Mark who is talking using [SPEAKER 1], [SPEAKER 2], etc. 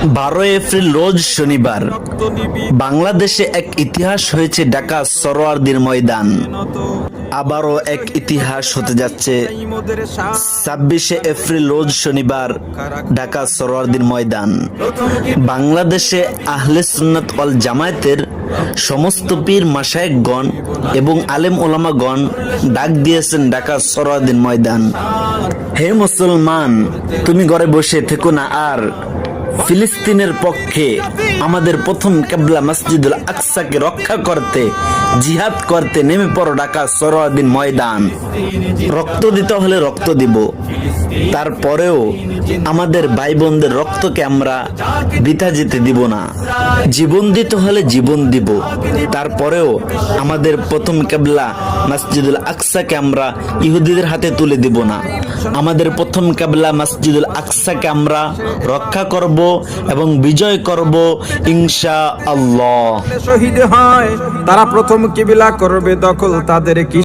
[SPEAKER 1] 12 April রোজ শনিবার বাংলাদেশে এক ইতিহাস হয়েছে ঢাকা সরোয়ার্দীর ময়দান। আবারও এক ইতিহাস হতে যাচ্ছে 26 এপ্রিল রোজ শনিবার ঢাকা সরোয়ার্দীর ময়দান। বাংলাদেশে আহলে সুন্নাত ওয়াল জামায়াতের সমস্ত পীর মাশায়েখগণ এবং আলেম ওলামাগণ ডাক দিয়েছেন ঢাকা সরোয়ার্দীর ময়দান। হে মুসলমান, তুমি ঘরে বসে থেকো না, আর ফিলিস্তিনের পক্ষে আমাদের প্রথম কিবলা মসজিদুল আকসাকে রক্ষা করতে জিহাদ করতে নেমে পড়ো ঢাকা সরোয়ার্দীর ময়দান। রক্ত দিতে হলে রক্ত দিব, তারপরেও আমাদের ভাই বোনদের রক্তকে আমরা বৃথা যেতে দিব না। জীবন দিতে হলে জীবন দিব, তারপরেও আমাদের প্রথম কিবলা মসজিদুল আকসাকে আমরা ইহুদিদের হাতে তুলে দিব না। আমাদের প্রথম কিবলা মসজিদুল আকসাকে আমরা রক্ষা করব এবং বিজয় করব ইনশাআল্লাহ।
[SPEAKER 2] শহীদ হয় তারা প্রথম কিবলা করবে দখল, তাদের কি